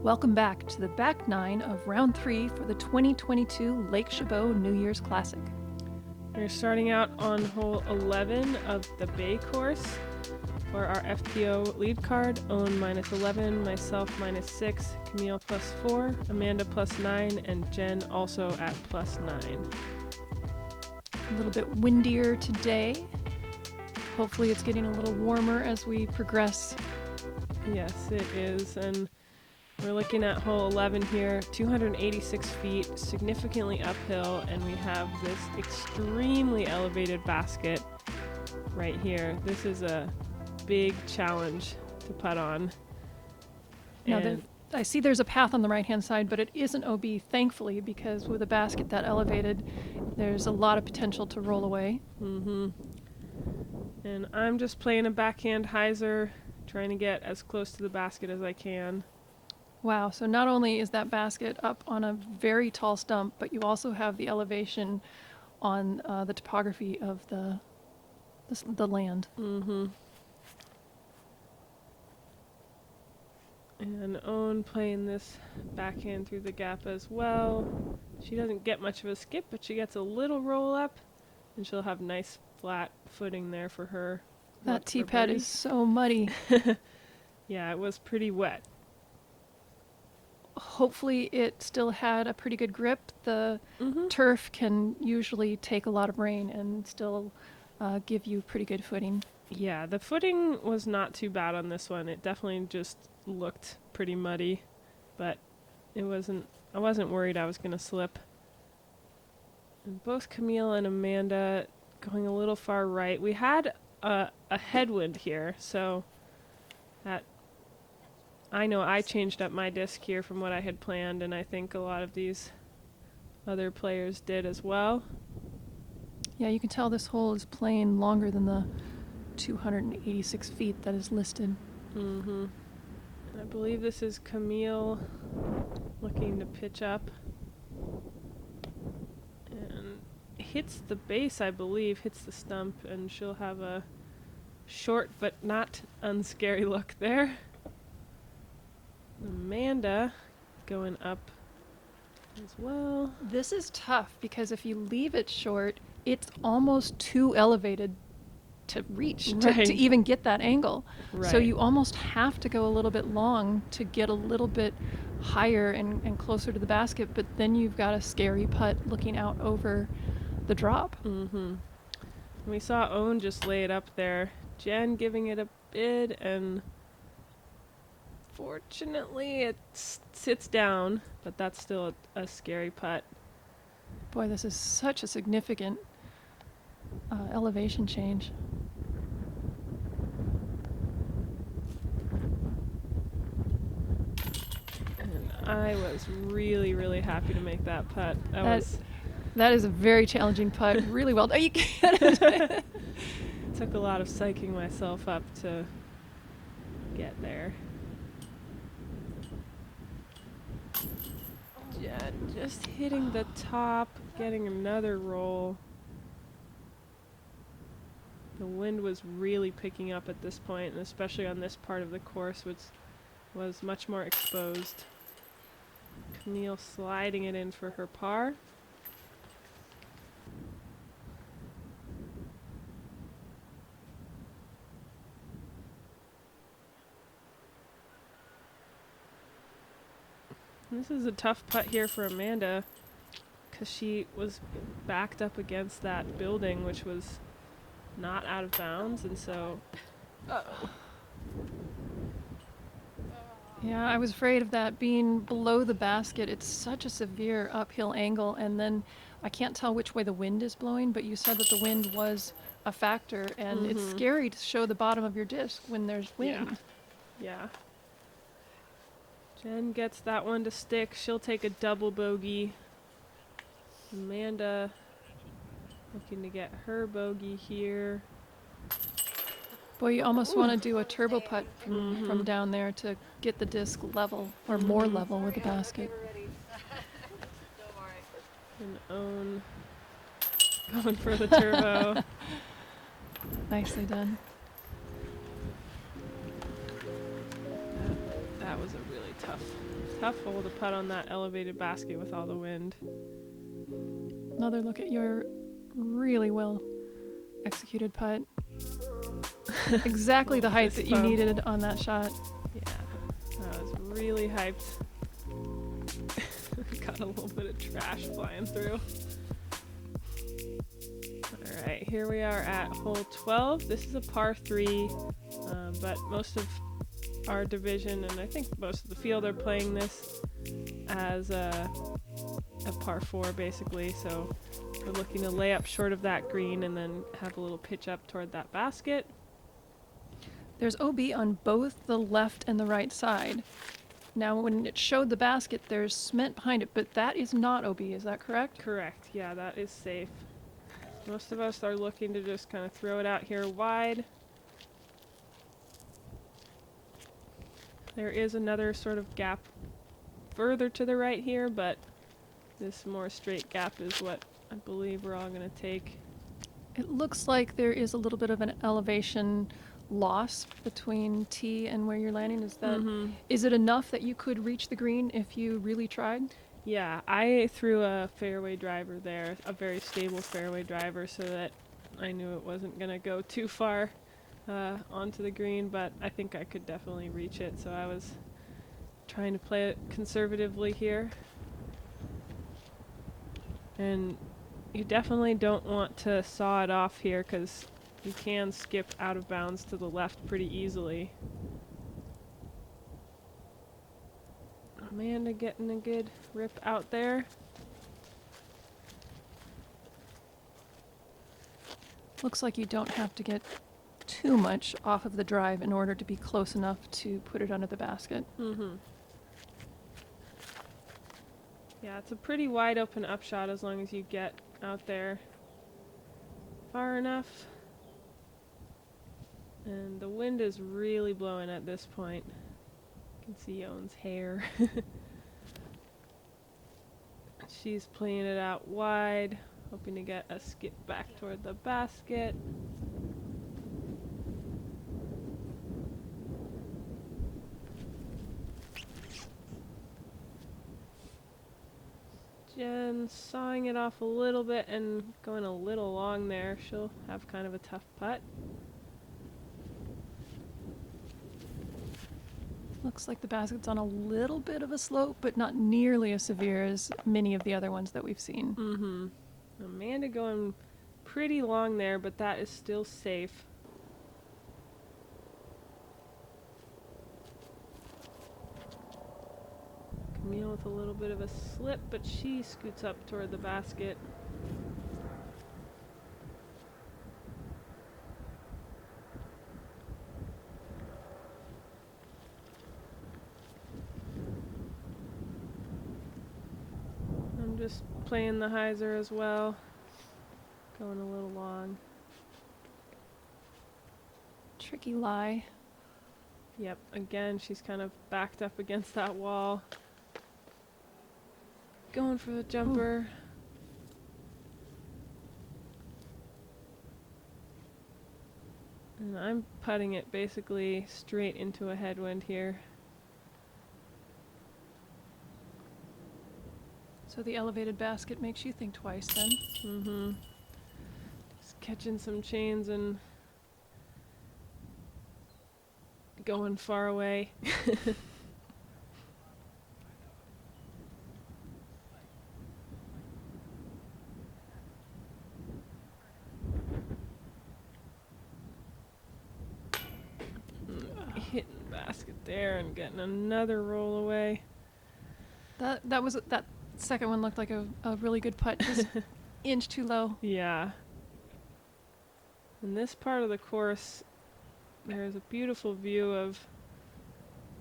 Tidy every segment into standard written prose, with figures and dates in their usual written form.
Welcome back to the back nine of round 3 for the 2022 Lake Chabot New Year's Classic. We're starting out on hole 11 of the Bay course for our FPO lead card. Owen -11, myself -6, Camille +4, Amanda +9, and Jenn also at +9. A little bit windier today. Hopefully it's getting a little warmer as we progress. Yes, it is, and we're looking at hole 11 here, 286 feet, significantly uphill, and we have this extremely elevated basket right here. This is a big challenge to putt on. Now, I see there's a path on the right-hand side, but it isn't OB, thankfully, because with a basket that elevated, there's a lot of potential to roll away. And I'm just playing a backhand hyzer, trying to get as close to the basket as I can. Wow, so not only is that basket up on a very tall stump, but you also have the elevation on the topography of the land. And Owen playing this backhand through the gap as well. She doesn't get much of a skip, but she gets a little roll up, and she'll have nice flat footing there for her. That tee pad is so muddy. Yeah, it was pretty wet. Hopefully it still had a pretty good grip. The turf can usually take a lot of rain and still give you pretty good footing. Yeah, the footing was not too bad on this one. It definitely just looked pretty muddy, but I wasn't worried I was going to slip. And both Camille and Amanda going a little far right. We had a headwind here, so that I know I changed up my disc here from what I had planned, and I think a lot of these other players did as well. Yeah, you can tell this hole is playing longer than the 286 feet that is listed. I believe this is Camille looking to pitch up. And hits the base, I believe, hits the stump, and she'll have a short but not unscary look there. Amanda going up as well. This is tough because if you leave it short, it's almost too elevated to reach, to even get that angle. Right. So you almost have to go a little bit long to get a little bit higher and closer to the basket, but then you've got a scary putt looking out over the drop. We saw Owen just lay it up there. Jenn giving it a bid, and fortunately it sits down, but that's still a scary putt. Boy, this is such a significant elevation change. And I was really, really happy to make that putt. That is a very challenging putt. Really well done. You get it. Took a lot of psyching myself up to get there. Yeah, just hitting the top, getting another roll. The wind was really picking up at this point, and especially on this part of the course, which was much more exposed. Camille sliding it in for her par. This is a tough putt here for Amanda, because she was backed up against that building, which was not out of bounds, and so... Yeah, I was afraid of that being below the basket. It's such a severe uphill angle, and then I can't tell which way the wind is blowing, but you said that the wind was a factor, and it's scary to show the bottom of your disc when there's wind. Yeah. Jenn gets that one to stick. She'll take a double bogey. Amanda looking to get her bogey here. Boy, you almost want to do a turbo putt from down there to get the disc level, or more level with the basket. And Owen going for the turbo. Nicely done. That that was a really tough hole to putt on that elevated basket with all the wind. Another look at your really well executed putt. Exactly the height that you needed on that shot. Yeah, that was really hyped. Got a little bit of trash flying through. Alright, here we are at hole 12. This is a par 3, but most of our division, and I think most of the field, are playing this as a par 4 basically, so we're looking to lay up short of that green and then have a little pitch up toward that basket. There's OB on both the left and the right side. Now, when it showed the basket, there's cement behind it, but that is not OB, is that correct? Correct, yeah, that is safe. Most of us are looking to just kind of throw it out here wide. There is another sort of gap further to the right here, but this more straight gap is what I believe we're all going to take. It looks like there is a little bit of an elevation loss between tee and where you're landing. Is it enough that you could reach the green if you really tried? Yeah, I threw a fairway driver there, a very stable fairway driver, so that I knew it wasn't going to go too far onto the green, but I think I could definitely reach it, so I was trying to play it conservatively here. And you definitely don't want to saw it off here, because you can skip out of bounds to the left pretty easily. Amanda getting a good rip out there. Looks like you don't have to get too much off of the drive in order to be close enough to put it under the basket. Yeah, it's a pretty wide open upshot as long as you get out there far enough. And the wind is really blowing at this point. You can see Owen's hair. She's playing it out wide, hoping to get a skip back toward the basket. Jenn sawing it off a little bit and going a little long there. She'll have kind of a tough putt. Looks like the basket's on a little bit of a slope, but not nearly as severe as many of the other ones that we've seen. Amanda going pretty long there, but that is still safe. Camille with a little bit of a slip, but she scoots up toward the basket. I'm just playing the hyzer as well, going a little long. Tricky lie. Yep, again, she's kind of backed up against that wall. Going for the jumper. And I'm putting it basically straight into a headwind here. So the elevated basket makes you think twice then? Just catching some chains and going far away. Hitting the basket there and getting another roll away. That second one looked like a really good putt, just inch too low. Yeah. In this part of the course, there's a beautiful view of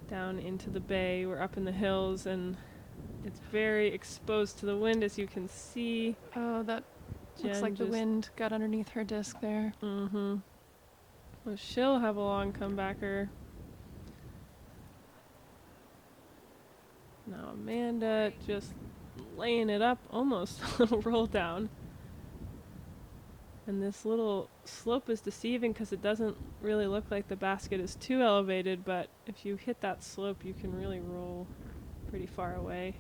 down into the bay. We're up in the hills, and it's very exposed to the wind, as you can see. Oh, that looks like the wind got underneath her disc there. Well, she'll have a long comebacker. Now Amanda just laying it up, almost a little roll down. And this little slope is deceiving because it doesn't really look like the basket is too elevated, but if you hit that slope, you can really roll pretty far away.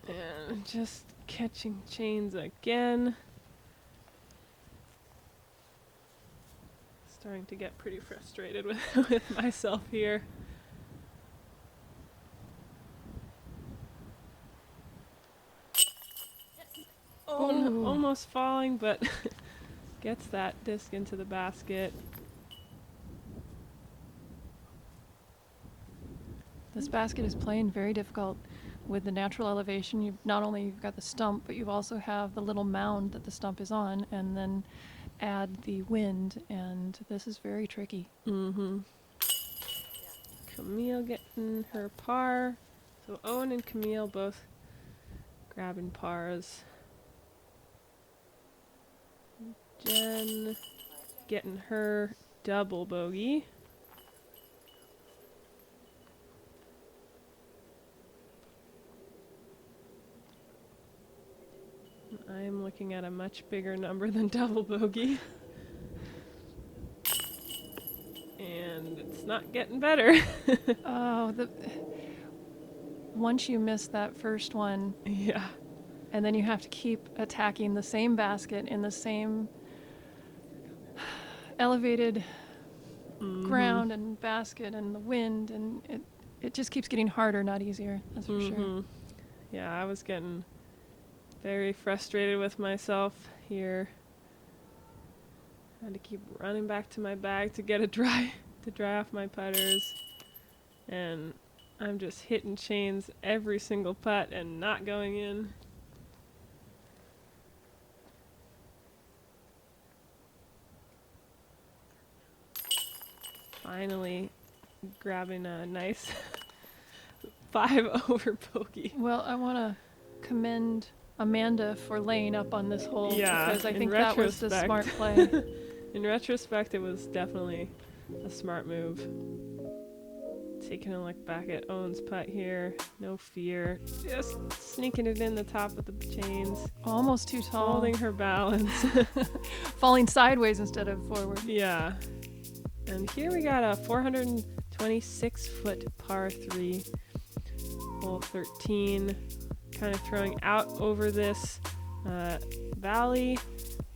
And just catching chains again. Starting to get pretty frustrated with myself here. Oh, no, almost falling, but gets that disc into the basket. This basket is playing very difficult with the natural elevation. You've not only you've got the stump, but you've also have the little mound that the stump is on, and then add the wind, and this is very tricky. Camille getting her par. So Owen and Camille both grabbing pars. Jenn getting her double bogey. I'm looking at a much bigger number than double bogey. And it's not getting better. Oh, once you miss that first one, Yeah. and then you have to keep attacking the same basket in the same elevated ground and basket and the wind, and it just keeps getting harder, not easier. That's for sure. Yeah, I was getting very frustrated with myself here. Had to keep running back to my bag to get it dry, to dry off my putters. And I'm just hitting chains every single putt and not going in. Finally grabbing a nice 5 over bogey. Well, I want to commend Amanda for laying up on this hole, because I think that was the smart play. In retrospect, it was definitely a smart move. Taking a look back at Owen's putt here. No fear. Just sneaking it in the top of the chains. Almost too tall. Holding her balance. Falling sideways instead of forward. Yeah. And here we got a 426-foot par 3. Hole 13. Kind of throwing out over this valley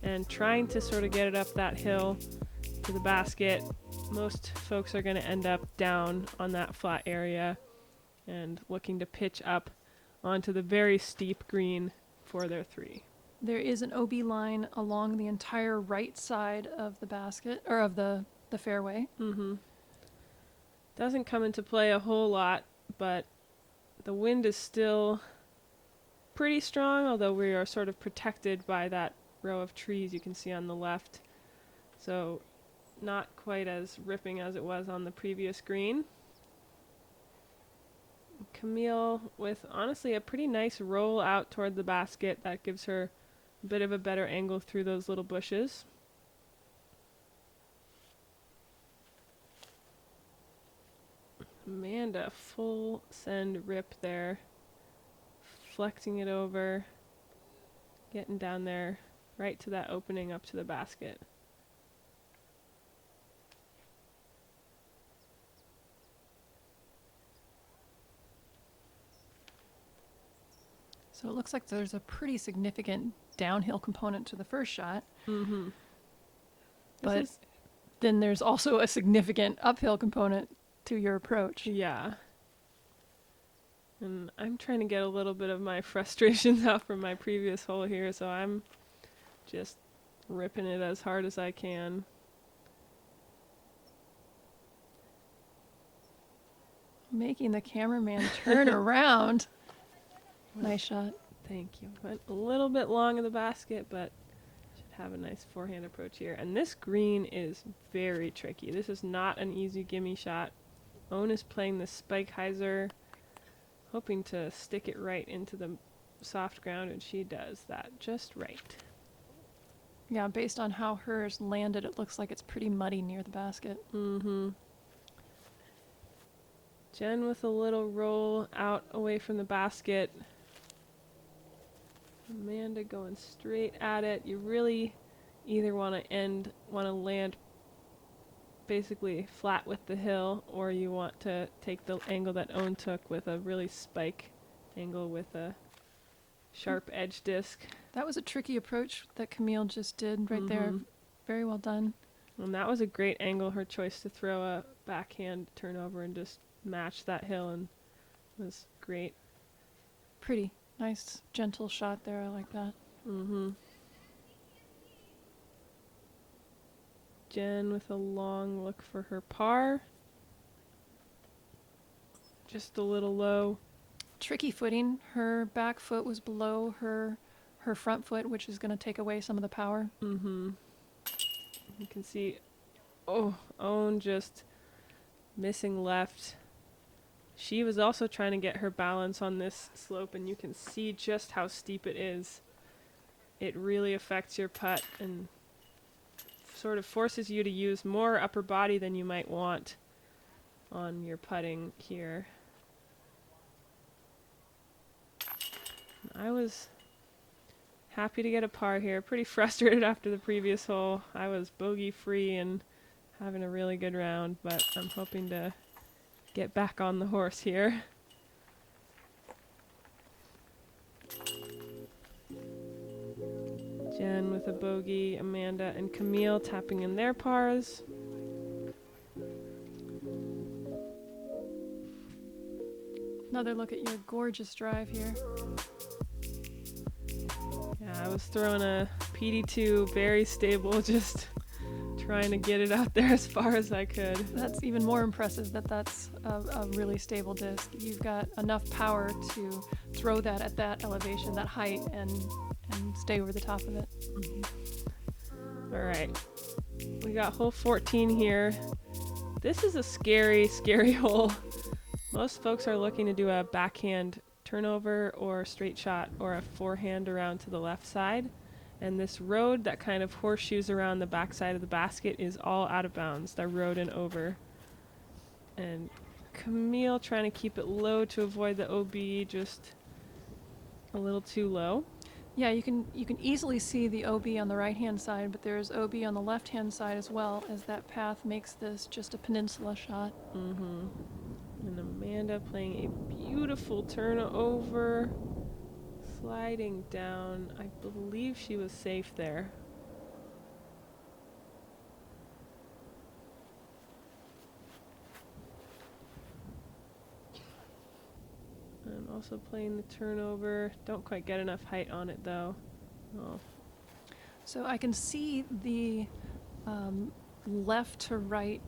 and trying to sort of get it up that hill to the basket. Most folks are going to end up down on that flat area and looking to pitch up onto the very steep green for their 3. There is an OB line along the entire right side of the basket, or of the fairway. Doesn't come into play a whole lot, but the wind is still pretty strong, although we are sort of protected by that row of trees you can see on the left. So not quite as ripping as it was on the previous green. Camille with honestly a pretty nice roll out toward the basket that gives her a bit of a better angle through those little bushes. Amanda, full send rip there. Flexing it over. Getting down there right to that opening up to the basket. So it looks like there's a pretty significant downhill component to the first shot. But then there's also a significant uphill component to your approach. Yeah. And I'm trying to get a little bit of my frustrations out from my previous hole here, so I'm just ripping it as hard as I can. Making the cameraman turn around. Nice shot. Thank you. Went a little bit long in the basket, but should have a nice forehand approach here. And this green is very tricky. This is not an easy gimme shot. Owen is playing the spike hyzer, hoping to stick it right into the soft ground, and she does that just right. Yeah, based on how hers landed, it looks like it's pretty muddy near the basket. Jenn with a little roll out away from the basket. Amanda going straight at it. You really either want to land basically flat with the hill, or you want to take the angle that Owen took with a really spike angle with a sharp edge disc. That was a tricky approach that Camille just did right there. Very well done. And that was a great angle, her choice to throw a backhand turnover and just match that hill, and was great. Pretty. Nice, gentle shot there. I like that. Jenn with a long look for her par. Just a little low. Tricky footing. Her back foot was below her front foot, which is going to take away some of the power. You can see, Owen just missing left. She was also trying to get her balance on this slope, and you can see just how steep it is. It really affects your putt and sort of forces you to use more upper body than you might want on your putting here. I was happy to get a par here. Pretty frustrated after the previous hole. I was bogey free and having a really good round, but I'm hoping to get back on the horse here. Jenn with a bogey, Amanda and Camille tapping in their pars. Another look at your gorgeous drive here. Yeah, I was throwing a PD2, very stable, just trying to get it out there as far as I could. That's even more impressive that that's a really stable disc. You've got enough power to throw that at that elevation, that height, and stay over the top of it. All right, we got hole 14 here. This is a scary, scary hole. Most folks are looking to do a backhand turnover or straight shot or a forehand around to the left side. And this road that kind of horseshoes around the backside of the basket is all out of bounds, the road and over. And Camille trying to keep it low to avoid the OB, just a little too low. Yeah, you can easily see the OB on the right-hand side, but there's OB on the left-hand side as well, as that path makes this just a peninsula shot. And Amanda playing a beautiful turnover, sliding down. I believe she was safe there. I'm also playing the turnover. Don't quite get enough height on it though. Oh. So I can see the left to right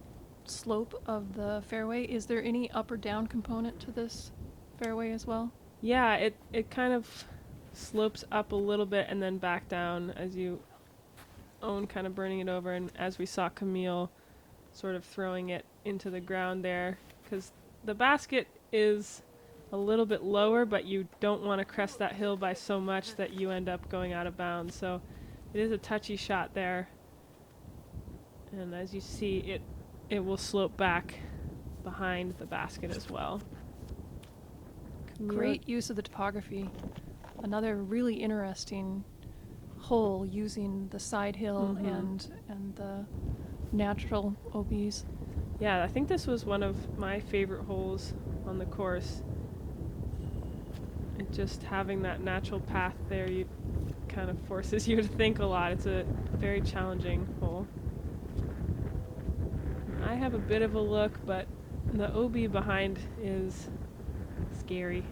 slope of the fairway. Is there any up or down component to this fairway as well? Yeah, it kind of slopes up a little bit and then back down as you own kind of burning it over, and as we saw Camille sort of throwing it into the ground there, because the basket is a little bit lower, but you don't want to crest that hill by so much that you end up going out of bounds. So it is a touchy shot there, and as you see, it will slope back behind the basket as well. Great use of the topography. Another really interesting hole using the side hill and the natural OBs. Yeah, I think this was one of my favorite holes on the course. And just having that natural path there, you kind of forces you to think a lot. It's a very challenging hole. I have a bit of a look, but the OB behind is scary.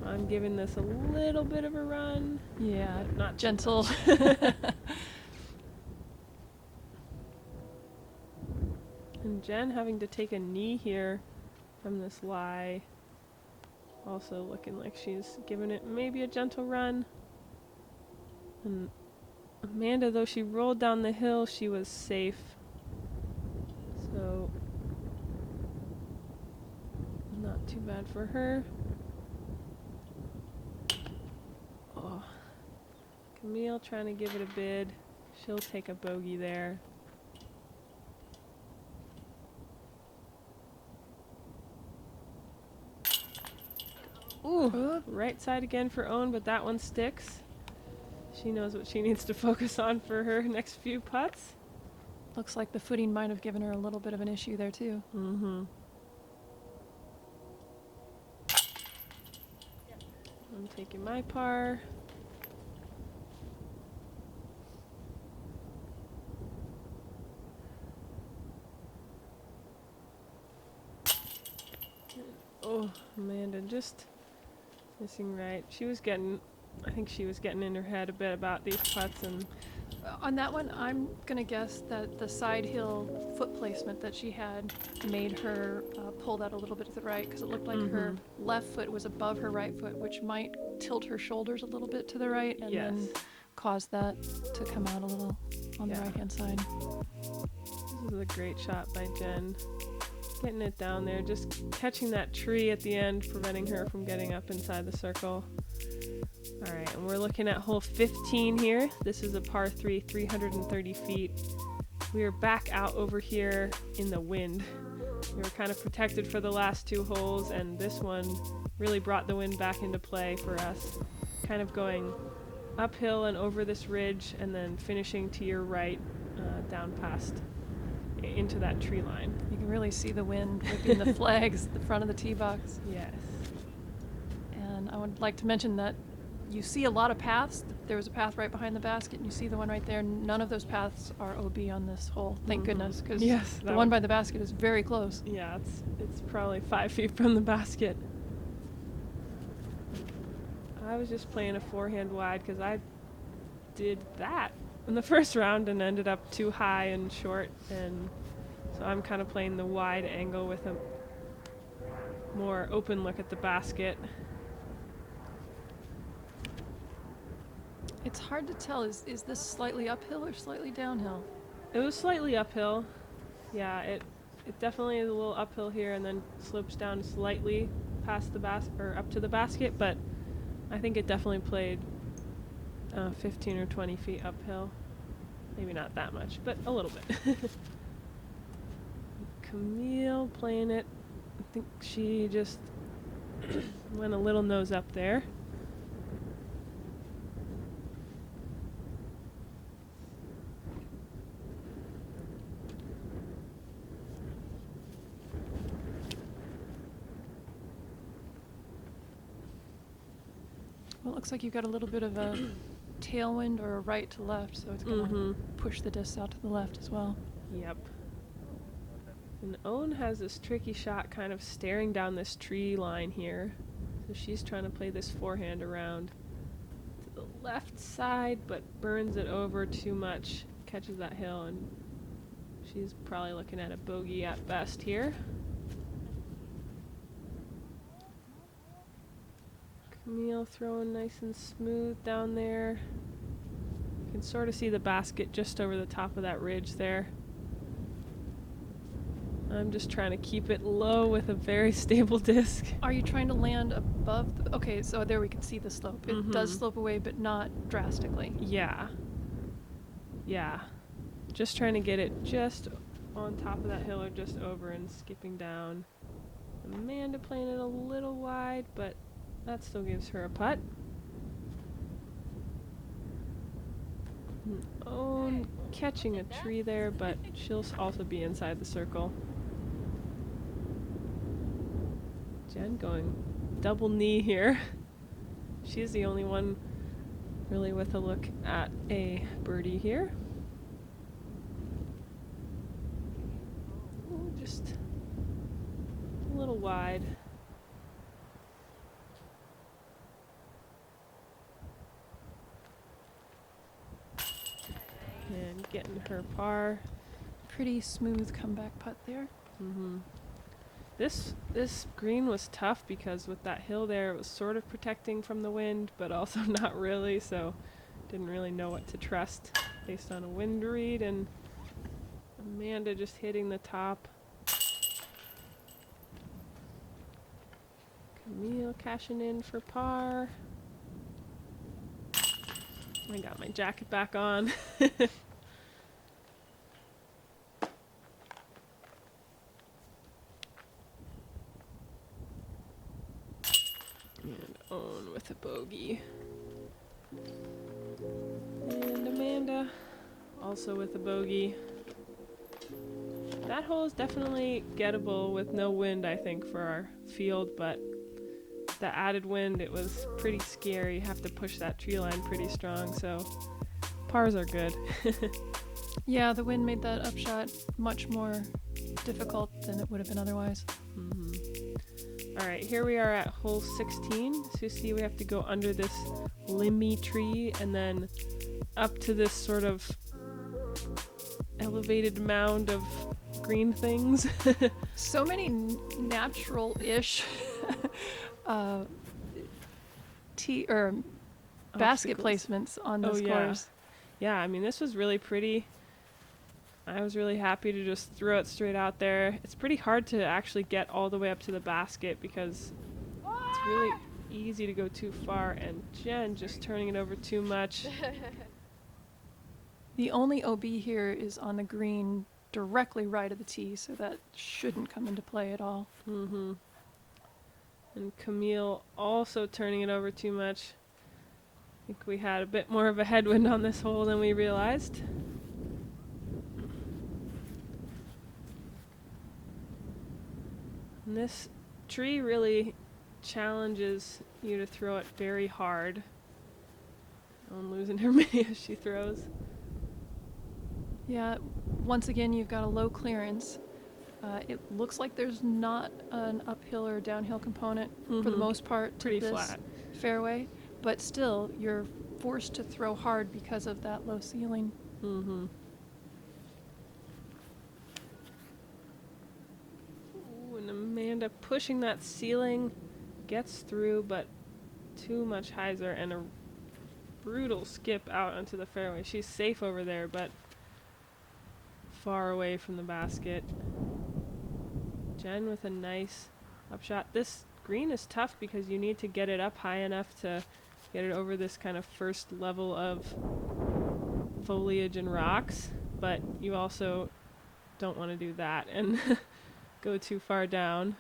I'm giving this a little bit of a run. Yeah, not gentle. And Jenn having to take a knee here from this lie. Also looking like she's giving it maybe a gentle run. And Amanda, though she rolled down the hill, she was safe. So not too bad for her. Oh. Camille trying to give it a bid. She'll take a bogey there. Ooh, right side again for Owen, but that one sticks. She knows what she needs to focus on for her next few putts. Looks like the footing might have given her a little bit of an issue there too. Mm-hmm. I'm taking my par. Oh, Amanda just missing right. I think she was getting in her head a bit about these putts, and On that one, I'm gonna guess that the side hill foot placement that she had made her pull that a little bit to the right, because it looked like her left foot was above her right foot, which might tilt her shoulders a little bit to the right and then cause that to come out a little on the right-hand side. This is a great shot by Jenn. Getting it down there, just catching that tree at the end, preventing her from getting up inside the circle. All right, and we're looking at hole 15 here. This is a par 3, 330 feet. We are back out over here in the wind. We were kind of protected for the last 2 holes, and this one really brought the wind back into play for us. Kind of going uphill and over this ridge, and then finishing to your right, down past into that tree line. You can really see the wind whipping the flags at the front of the tee box. Yes. And I would like to mention that you see a lot of paths. There was a path right behind the basket, and you see the one right there. None of those paths are OB on this hole, thank goodness, because the one by the basket is very close. Yeah, it's probably 5 feet from the basket. I was just playing a forehand wide because I did that in the first round and ended up too high and short, and so I'm kind of playing the wide angle with a more open look at the basket. It's hard to tell. Is this slightly uphill or slightly downhill? It was slightly uphill. Yeah, it definitely is a little uphill here and then slopes down slightly past the up to the basket, but I think it definitely played 15 or 20 feet uphill. Maybe not that much, but a little bit. Camille playing it. I think she just went a little nose up there. Well, it looks like you've got a little bit of a tailwind or a right to left, so it's going to push the disc out to the left as well. Yep. And Owen has this tricky shot kind of staring down this tree line here. So she's trying to play this forehand around to the left side, but burns it over too much, catches that hill, and she's probably looking at a bogey at best here. Camille throwing nice and smooth down there. You can sort of see the basket just over the top of that ridge there. I'm just trying to keep it low with a very stable disc. Are you trying to land above? Okay, so there we can see the slope. It does slope away, but not drastically. Yeah. Yeah. Just trying to get it just on top of that hill or just over and skipping down. Amanda playing it a little wide, but that still gives her a putt. Oh, catching a tree there, but she'll also be inside the circle. Jenn going double knee here. She's the only one really with a look at a birdie here. Ooh, just a little wide. And getting her par. Pretty smooth comeback putt there. This green was tough because with that hill there, it was sort of protecting from the wind, but also not really, so didn't really know what to trust based on a wind read, and Amanda just hitting the top. Camille cashing in for par. I got my jacket back on. Own with a bogey. And Amanda also with a bogey. That hole is definitely gettable with no wind, I think, for our field, but the added wind, it was pretty scary. You have to push that tree line pretty strong, so pars are good. Yeah, the wind made that upshot much more difficult than it would have been otherwise. All right, here we are at hole 16. So you see we have to go under this limby tree and then up to this sort of elevated mound of green things. So many natural-ish basket placements on this course. Yeah, I mean, this was really pretty. I was really happy to just throw it straight out there. It's pretty hard to actually get all the way up to the basket because it's really easy to go too far, and Jenn just turning it over too much. The only OB here is on the green directly right of the tee, so that shouldn't come into play at all. And Camille also turning it over too much. I think we had a bit more of a headwind on this hole than we realized. And this tree really challenges you to throw it very hard. I'm losing her mini as she throws. Yeah, once again, you've got a low clearance. It looks like there's not an uphill or downhill component for the most part to Pretty this flat fairway, but still, you're forced to throw hard because of that low ceiling. Ooh, and Amanda pushing that ceiling, gets through, but too much hyzer and a brutal skip out onto the fairway. She's safe over there, but far away from the basket. Jenn with a nice upshot. This green is tough because you need to get it up high enough to get it over this kind of first level of foliage and rocks, but you also don't want to do that and go too far down.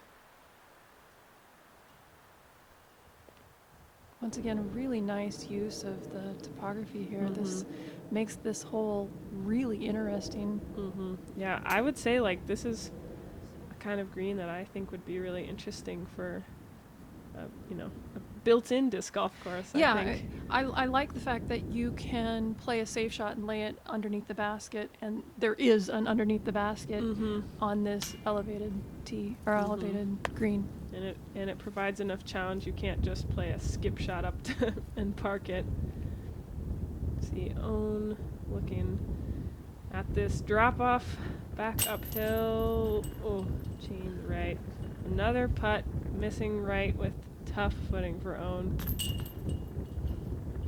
Once again, a really nice use of the topography here. This makes this hole really interesting. Yeah, I would say like this is a kind of green that I think would be really interesting for, a built-in disc golf course. Yeah, I like the fact that you can play a safe shot and lay it underneath the basket, and there is an underneath the basket on this elevated tee or elevated green. And it provides enough challenge. You can't just play a skip shot up to and park it. See, Own looking at this drop off back uphill. Oh, chain right. Another putt missing right with tough footing for Own.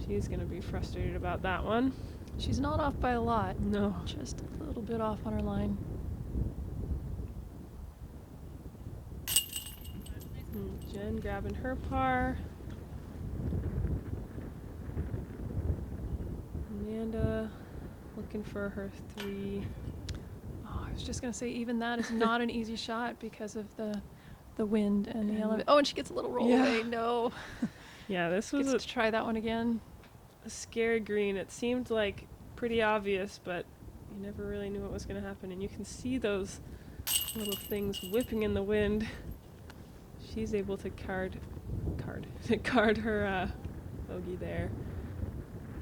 She's gonna be frustrated about that one. She's not off by a lot. No. Just a little bit off on her line. Jenn grabbing her par. Amanda looking for her 3. Oh, I was just going to say, even that is not an easy shot because of the wind and the elevation. Oh, and she gets a little roll away. No. Yeah, this was Gets to try that one again. a scary green. It seemed like pretty obvious, but you never really knew what was going to happen. And you can see those little things whipping in the wind. She's able to card her bogey there.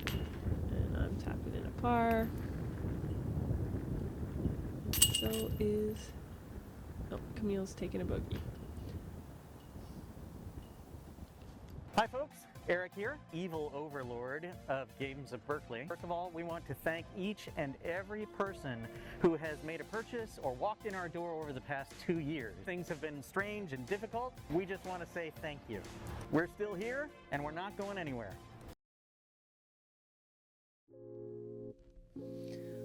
And I'm tapping in a par. So is... Oh, Camille's taking a bogey. Hi folks, Eric here, evil overlord of Games of Berkeley. First of all, we want to thank each and every person who has made a purchase or walked in our door over the past 2 years. Things have been strange and difficult. We just want to say thank you. We're still here and we're not going anywhere.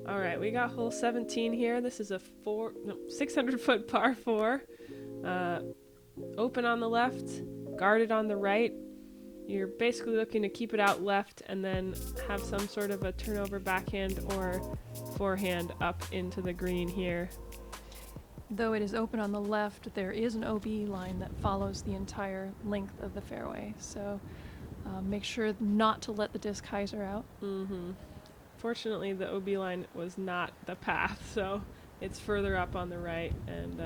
All right, we got hole 17 here. This is a 600-foot par 4. Open on the left, guarded on the right. You're basically looking to keep it out left and then have some sort of a turnover backhand or forehand up into the green here. Though it is open on the left, there is an OB line that follows the entire length of the fairway. So make sure not to let the disc hyzer out. Mm-hmm. Fortunately, the OB line was not the path, so it's further up on the right and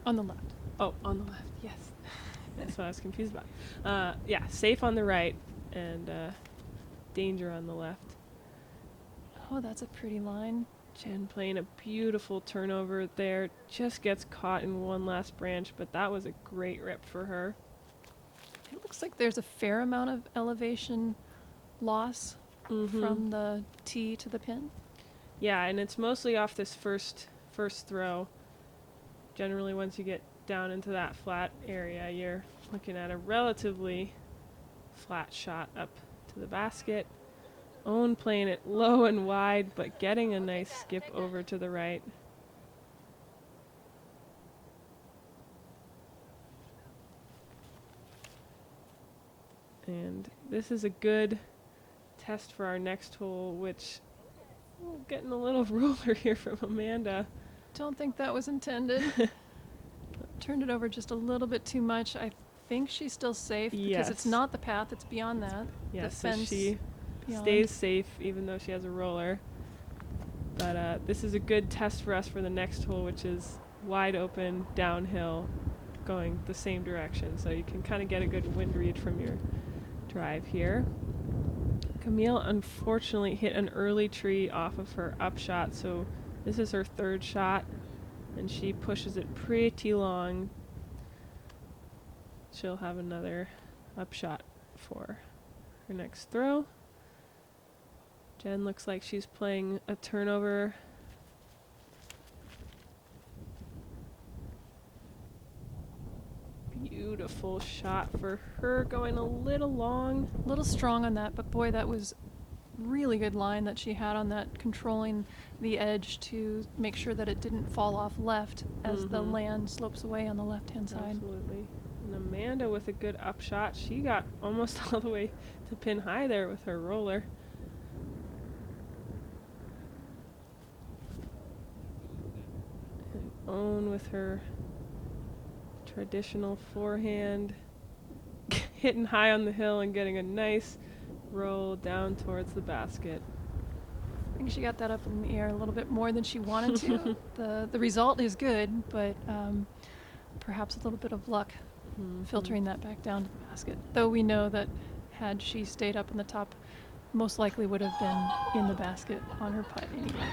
On the left. oh, on the left. Yes, that's what I was confused about. Yeah, safe on the right and danger on the left. Oh, that's a pretty line. Jenn playing a beautiful turnover there. Just gets caught in one last branch, but that was a great rip for her. It looks like there's a fair amount of elevation loss from the tee to the pin. Yeah, and it's mostly off this first throw. Generally, once you get down into that flat area, you're looking at a relatively flat shot up to the basket. Owen playing it low and wide, but getting a nice skip over to the right. And this is a good test for our next hole, which getting a little roller here from Amanda. Don't think that was intended. Turned it over just a little bit too much. I think she's still safe because it's not the path, it's beyond that. Yes, the so fence she beyond. stays safe even though she has a roller. But this is a good test for us for the next hole, which is wide open, downhill, going the same direction. So you can kind of get a good wind read from your drive here. Camille unfortunately hit an early tree off of her upshot, so this is her third shot, and she pushes it pretty long. She'll have another upshot for her next throw. Jenn looks like she's playing a turnover. Beautiful shot for her, going a little long. A little strong on that, but boy, that was really good line that she had on that, controlling the edge to make sure that it didn't fall off left as the land slopes away on the left-hand side. Absolutely. And Amanda with a good upshot. She got almost all the way to pin high there with her roller. And Owen with her traditional forehand, hitting high on the hill and getting a nice roll down towards the basket. I think she got that up in the air a little bit more than she wanted to. The result is good, but perhaps a little bit of luck filtering that back down to the basket. Though we know that had she stayed up in the top, most likely would have been in the basket on her putt anyway.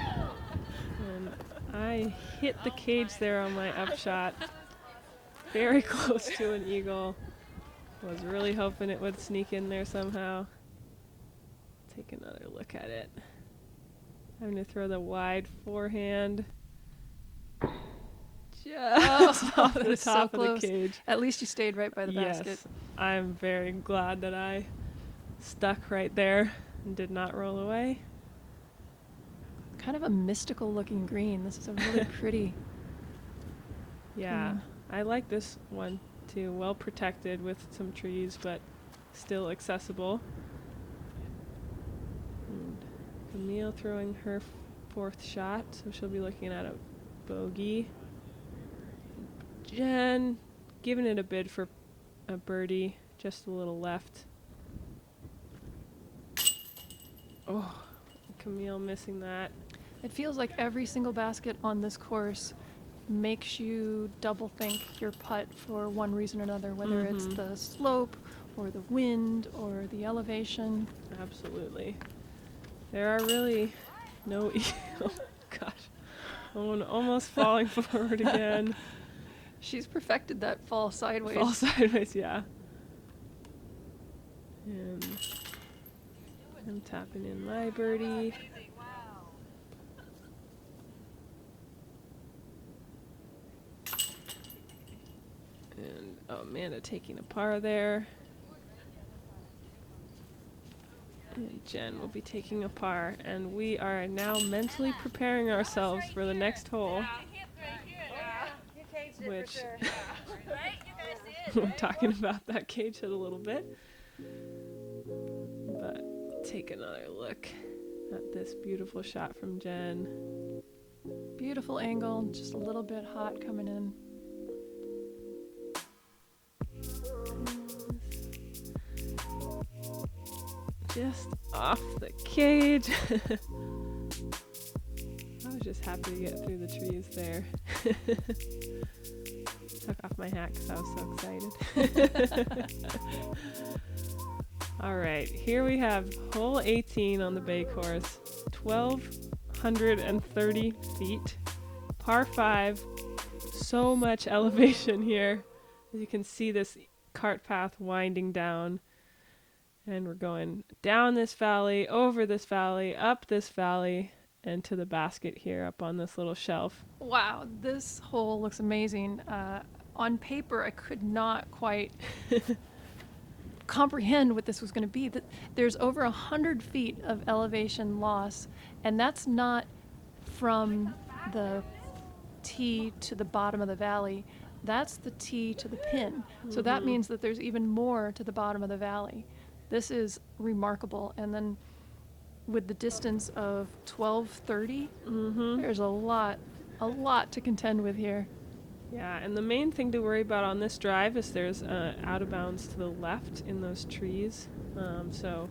And I hit the cage there on my upshot. Very close to an eagle. Was really hoping it would sneak in there somehow. Take another look at it. Having to throw the wide forehand. Just off the top of the cage. At least you stayed right by the basket. Yes, I'm very glad that I stuck right there and did not roll away. Kind of a mystical looking green. This is a really pretty. Yeah, I like this one too. Well protected with some trees, but still accessible. And Camille throwing her fourth shot, so she'll be looking at a bogey. Jenn giving it a bid for a birdie, just a little left. Oh, Camille missing that. It feels like every single basket on this course makes you double think your putt for one reason or another, whether it's the slope or the wind or the elevation. Absolutely. There are really no oh gosh. Owen almost falling forward again. She's perfected that fall sideways. Fall sideways, yeah. And I'm tapping in my birdie. And Amanda taking a par there. And Jenn will be taking a par. And we are now mentally preparing ourselves for the next hole. Which we're talking about that cage hit a little bit. But take another look at this beautiful shot from Jenn. Beautiful angle, just a little bit hot coming in. Just off the cage. I was just happy to get through the trees there. Took off my hat because I was so excited. All right, here we have hole 18 on the Bay course, 1,230 feet, par 5, so much elevation here. As you can see this cart path winding down, and we're going down this valley, over this valley, up this valley, and to the basket here up on this little shelf. Wow, this hole looks amazing. On paper, I could not quite comprehend what this was going to be. There's over 100 feet of elevation loss, and that's not from the tee to the bottom of the valley. That's the tee to the pin. So that means that there's even more to the bottom of the valley. This is remarkable. And then with the distance of 1230, there's a lot to contend with here. Yeah, and the main thing to worry about on this drive is there's out of bounds to the left in those trees. So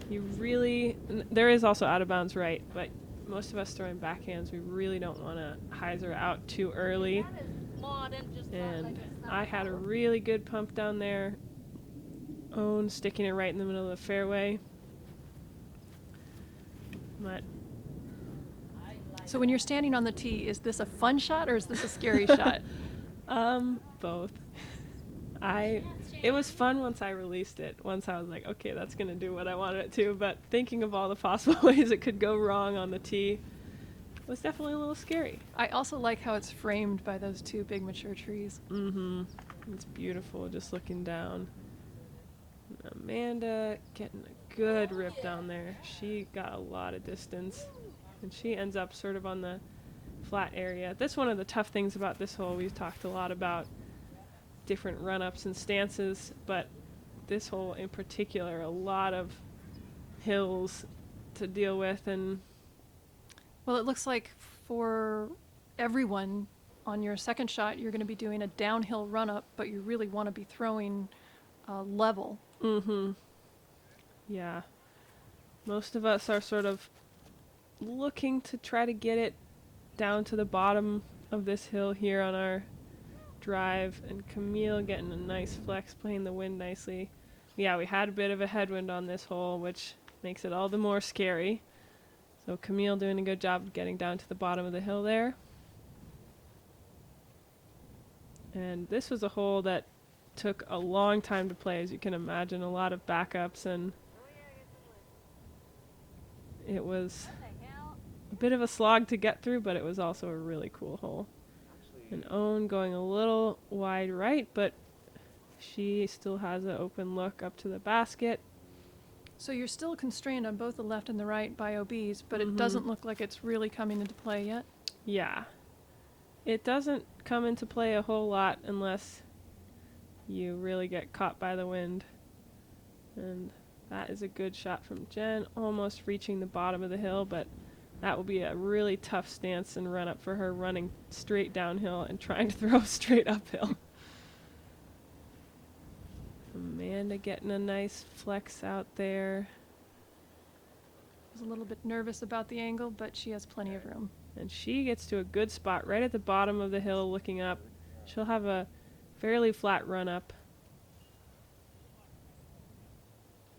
you really, there is also out of bounds right, but most of us throwing backhands, we really don't want to hyzer out too early. And I had a really good pump down there. Own sticking it right in the middle of the fairway. But So when you're standing on the tee, is this a fun shot or is this a scary shot? both. It was fun once I released it. Once I was like, okay, that's gonna do what I wanted it to. But thinking of all the possible ways it could go wrong on the tee was definitely a little scary. I also like how it's framed by those two big mature trees. It's beautiful just looking down. Amanda getting a good rip down there. She got a lot of distance. And she ends up sort of on the flat area. That's one of the tough things about this hole. We've talked a lot about different run-ups and stances, but this hole in particular, a lot of hills to deal with. And Well, it looks like for everyone on your second shot, you're going to be doing a downhill run-up, but you really want to be throwing level. Yeah. Most of us are sort of looking to try to get it down to the bottom of this hill here on our drive, and Camille getting a nice flex, playing the wind nicely. Yeah, we had a bit of a headwind on this hole, which makes it all the more scary. So Camille doing a good job of getting down to the bottom of the hill there. And this was a hole that took a long time to play, as you can imagine, a lot of backups, and it was a bit of a slog to get through, but it was also a really cool hole. And Owen going a little wide right, but she still has an open look up to the basket. So you're still constrained on both the left and the right by OBs, but it doesn't look like it's really coming into play yet. Yeah. It doesn't come into play a whole lot unless you really get caught by the wind. And that is a good shot from Jenn, almost reaching the bottom of the hill, but that will be a really tough stance and run up for her, running straight downhill and trying to throw straight uphill. Amanda getting a nice flex out there. I was a little bit nervous about the angle, but she has plenty of room. And she gets to a good spot right at the bottom of the hill looking up. She'll have a fairly flat run up.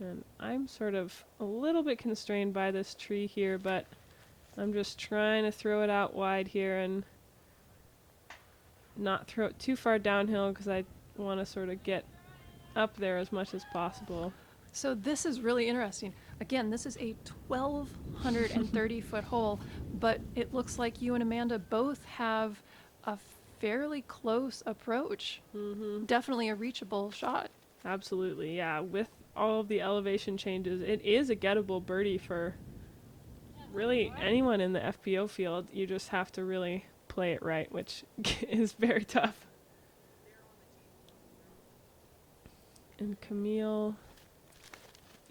And I'm sort of a little bit constrained by this tree here, but I'm just trying to throw it out wide here and not throw it too far downhill because I want to sort of get up there as much as possible. So this is really interesting. Again, this is a 1,230 foot hole, but it looks like you and Amanda both have a fairly close approach. Definitely a reachable shot. Absolutely, yeah. With all of the elevation changes, it is a gettable birdie for really anyone in the FPO field. You just have to really play it right, which is very tough. And Camille,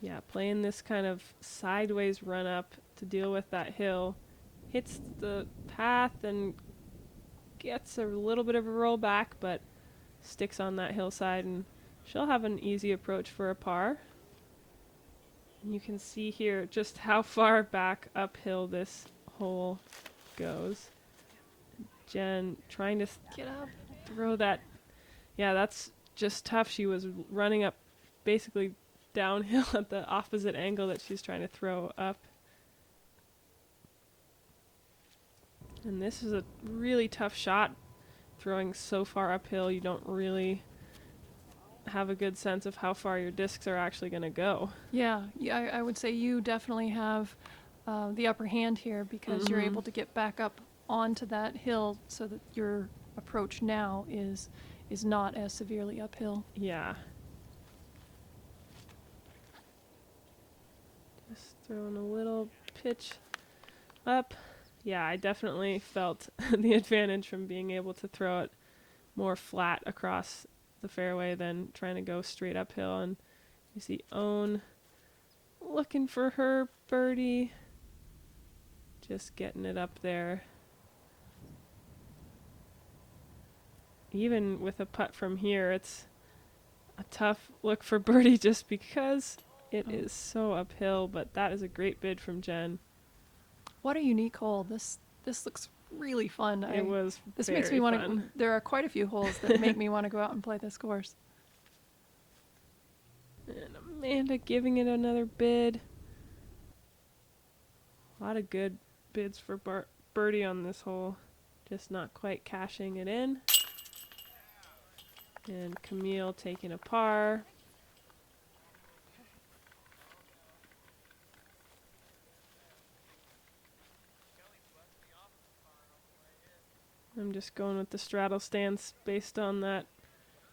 yeah, playing this kind of sideways run up to deal with that hill. hits the path and gets a little bit of a roll back, but sticks on that hillside, and she'll have an easy approach for a par. And you can see here just how far back uphill this hole goes. Jenn trying to Get up. throw that. Yeah, that's just tough. She was running up basically downhill at the opposite angle that she's trying to throw up. And this is a really tough shot. Throwing so far uphill, you don't really have a good sense of how far your discs are actually going to go. Yeah, I would say you definitely have the upper hand here because you're able to get back up onto that hill so that your approach now is not as severely uphill. Yeah. Just throwing a little pitch up. Yeah, I definitely felt the advantage from being able to throw it more flat across the fairway than trying to go straight uphill. And you see Owen looking for her birdie, just getting it up there. Even with a putt from here, it's a tough look for birdie just because it is so uphill, but that is a great bid from Jenn. What a unique hole. This looks really fun. It was This very makes me want to. fun. There are quite a few holes that make me want to go out and play this course. And Amanda giving it another bid. A lot of good bids for birdie on this hole. Just not quite cashing it in. And Camille taking a par. I'm just going with the straddle stance based on that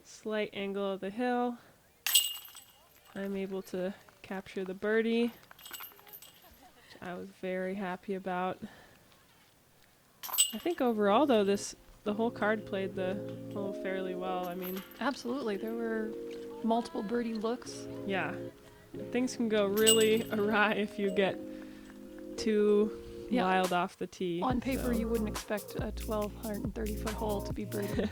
slight angle of the hill. I'm able to capture the birdie, which I was very happy about. I think overall, though, the whole card played the hole fairly well. I mean, Absolutely, there were multiple birdie looks. yeah, things can go really awry if you get too wild off the tee. On paper, you wouldn't expect a 1,230-foot hole to be birdie.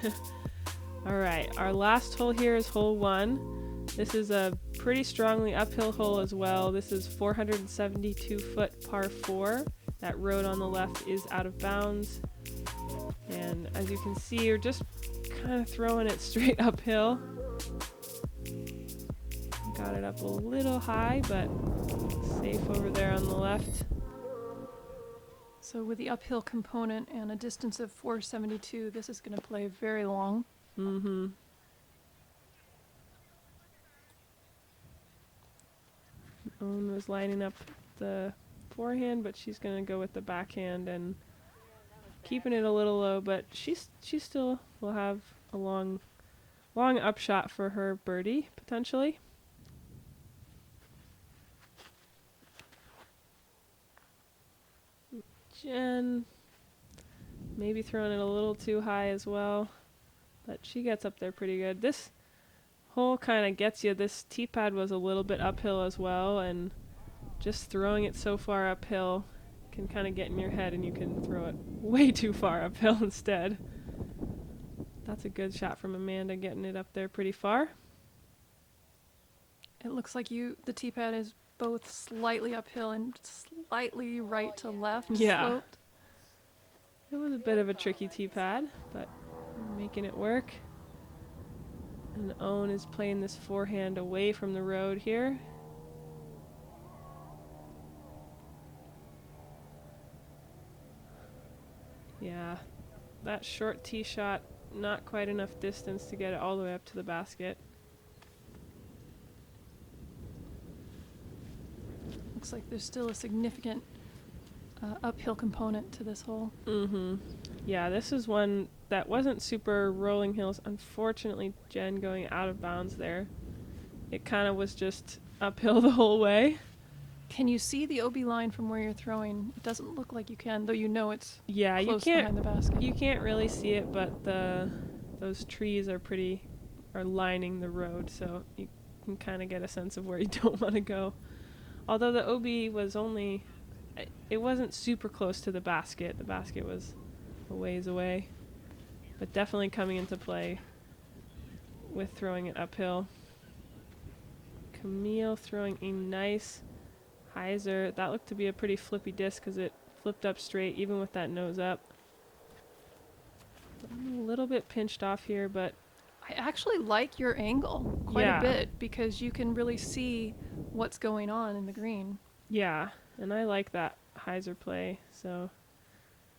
All right, our last hole here is hole 1. This is a pretty strongly uphill hole as well. This is 472-foot par 4. That road on the left is out of bounds. And as you can see, you're just kind of throwing it straight uphill. Got it up a little high, but safe over there on the left. So with the uphill component and a distance of 472, this is going to play very long. Mm-hmm. Owen was lining up the forehand, but she's going to go with the backhand and keeping it a little low, but she still will have a long upshot for her birdie, potentially. Jenn maybe throwing it a little too high as well, but she gets up there pretty good. This hole kind of gets you. This tee pad was a little bit uphill as well, and just throwing it so far uphill can kind of get in your head, and you can throw it way too far uphill instead. That's a good shot from Amanda, getting it up there pretty far. It looks like the tee pad is both slightly uphill and slightly right to left sloped. It was a bit of a tricky tee pad, but we're making it work. And Owen is playing this forehand away from the road here. Yeah, that short tee shot, not quite enough distance to get it all the way up to the basket. Looks like there's still a significant uphill component to this hole. Mm-hmm. Yeah, this is one that wasn't super rolling hills. Unfortunately, Jenn going out of bounds there. It kind of was just uphill the whole way. Can you see the OB line from where you're throwing? It doesn't look like you can, though you know it's Yeah, close behind the basket. You can't really see it, but those trees are lining the road, so you can kind of get a sense of where you don't want to go. Although the OB was only it wasn't super close to the basket. The basket was a ways away, but definitely coming into play with throwing it uphill. Camille throwing a nice hyzer. That looked to be a pretty flippy disc because it flipped up straight even with that nose up. I'm a little bit pinched off here, but I actually like your angle quite Yeah. a bit because you can really see what's going on in the green. yeah, and I like that hyzer play, so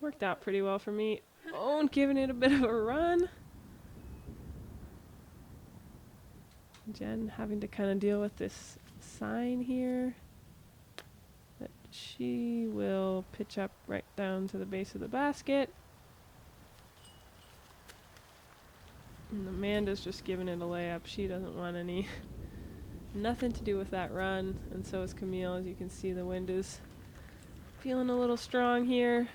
worked out pretty well for me. Boehm giving it a bit of a run. Jenn having to kind of deal with this sign here. But she will pitch up right down to the base of the basket. And Amanda's just giving it a layup. She doesn't want nothing to do with that run. And so is Camille. As you can see, the wind is feeling a little strong here.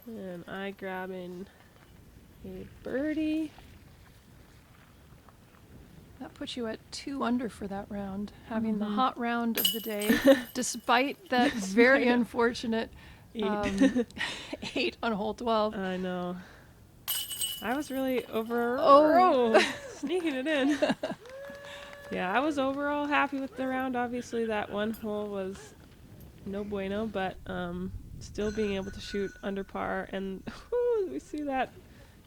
And I grabbing a birdie. That puts you at 2 under for that round, having the Mhm. hot round of the day, despite that very unfortunate 8. 8 on hole 12. I know. I was really sneaking it in. Yeah, I was overall happy with the round. Obviously, that one hole was no bueno, but still being able to shoot under par. And we see that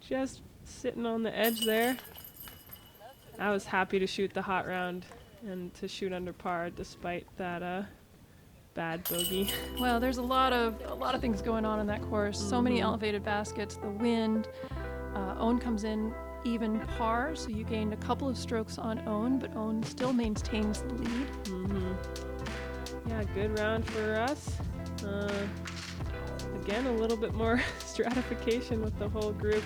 just sitting on the edge there. I was happy to shoot the hot round and to shoot under par despite that bad bogey. Well, there's a lot of things going on in that course. So many Mhm. elevated baskets, the wind. Owen comes in even par, so you gained a couple of strokes on Owen, but Owen still maintains the lead. Yeah, good round for us. Again, a little bit more stratification with the whole group.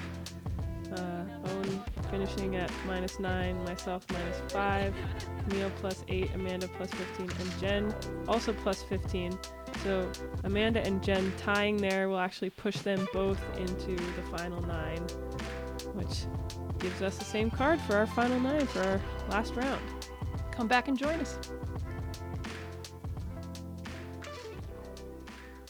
Owen finishing at -9, myself -5, Camille +8, Amanda +15, and Jenn also +15. So Amanda and Jenn tying there will actually push them both into the final 9, which gives us the same card for our final 9 for our last round. Come back and join us.